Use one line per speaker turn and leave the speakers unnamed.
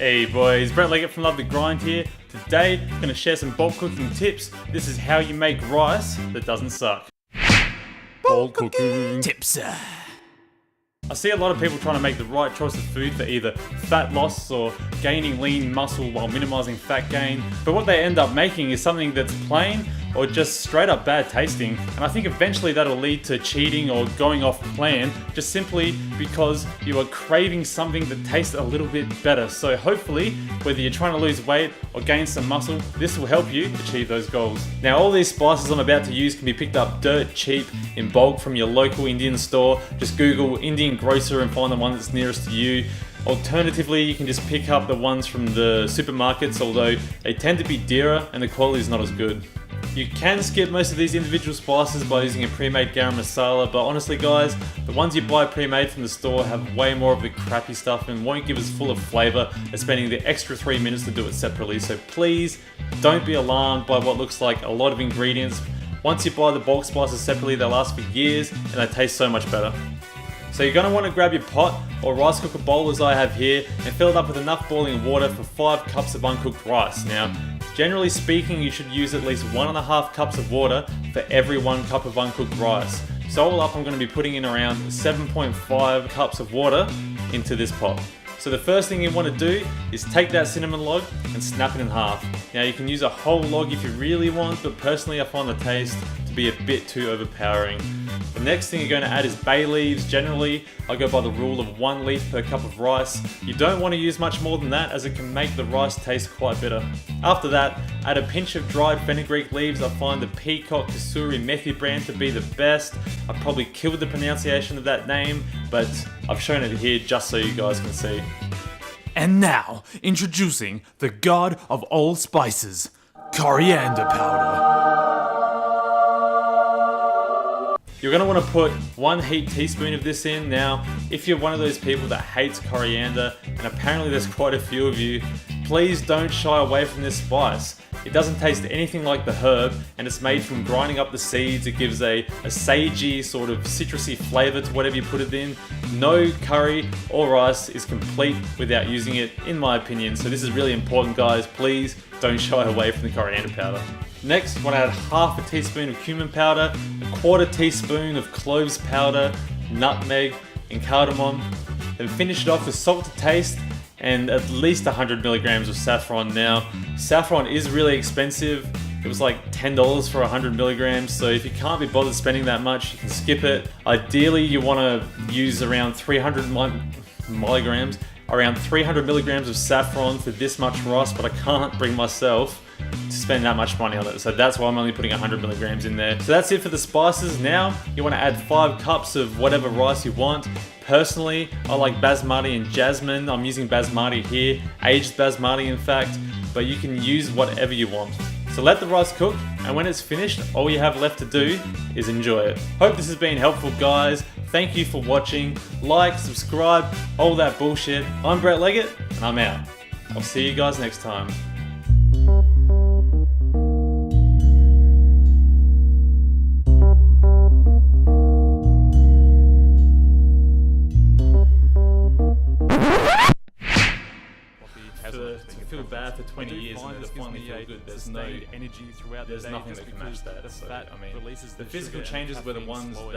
Hey boys, Brett Leggett from Love the Grind here. Today, I'm going to share some bulk cooking tips. This is how you make rice that doesn't suck. Bulk cooking tips. I see a lot of people trying to make the right choice of food for either fat loss or gaining lean muscle while minimizing fat gain, but what they end up making is something that's plain or just straight up bad tasting, and I think eventually that'll lead to cheating or going off plan just simply because you are craving something that tastes a little bit better. So hopefully, whether you're trying to lose weight or gain some muscle, this will help you achieve those goals. Now all these spices I'm about to use can be picked up dirt cheap in bulk from your local Indian store. Just Google Indian grocer and find the one that's nearest to you. Alternatively, you can just pick up the ones from the supermarkets, although they tend to be dearer and the quality is not as good. You can skip most of these individual spices by using a pre-made garam masala, but honestly guys, the ones you buy pre-made from the store have way more of the crappy stuff and won't give as full of flavour as spending the extra 3 minutes to do it separately. So please don't be alarmed by what looks like a lot of ingredients. Once you buy the bulk spices separately, they last for years and they taste so much better. So you're going to want to grab your pot or rice cooker bowl as I have here and fill it up with enough boiling water for 5 cups of uncooked rice. Now, generally speaking, you should use at least 1.5 cups of water for every 1 cup of uncooked rice. So all up, I'm going to be putting in around 7.5 cups of water into this pot. So the first thing you want to do is take that cinnamon log and snap it in half. Now you can use a whole log if you really want, but personally I find the taste to be a bit too overpowering. The next thing you're going to add is bay leaves. Generally, I go by the rule of 1 leaf per cup of rice. You don't want to use much more than that as it can make the rice taste quite bitter. After that, add a pinch of dried fenugreek leaves. I find the Peacock Kasuri Methi brand to be the best. I probably killed the pronunciation of that name, but I've shown it here just so you guys can see.
And now, introducing the god of all spices, coriander powder.
You're going to want to put 1 heaped teaspoon of this in. Now, if you're one of those people that hates coriander, and apparently there's quite a few of you, please don't shy away from this spice. It doesn't taste anything like the herb, and it's made from grinding up the seeds. It gives a sagey sort of citrusy flavour to whatever you put it in. No curry or rice is complete without using it, in my opinion. So this is really important, guys. Please don't shy away from the coriander powder. Next, I want to add half a teaspoon of cumin powder, a 1/4 teaspoon of cloves powder, nutmeg, and cardamom. Then finish it off with salt to taste and at least 100 milligrams of saffron. Now, saffron is really expensive. It was like $10 for 100 milligrams, so if you can't be bothered spending that much, you can skip it. Ideally, you want to use around 300 milligrams of saffron for this much rice, but I can't bring myself to spend that much money on it, so that's why I'm only putting 100 milligrams in there. So that's it for the spices. Now you want to add 5 cups of whatever rice you want. Personally, I like basmati and jasmine. I'm using basmati here, aged basmati in fact, but you can use whatever you want. So let the rice cook, and when it's finished, all you have left to do is enjoy it. Hope this has been helpful, guys. Thank you for watching. Like, subscribe, all that bullshit. I'm Brett Leggett, and I'm out. I'll see you guys next time. To feel bad for 20 years and then to finally feel good, there's no energy throughout the day. There's nothing that can match that. So, I mean, the physical changes were the ones that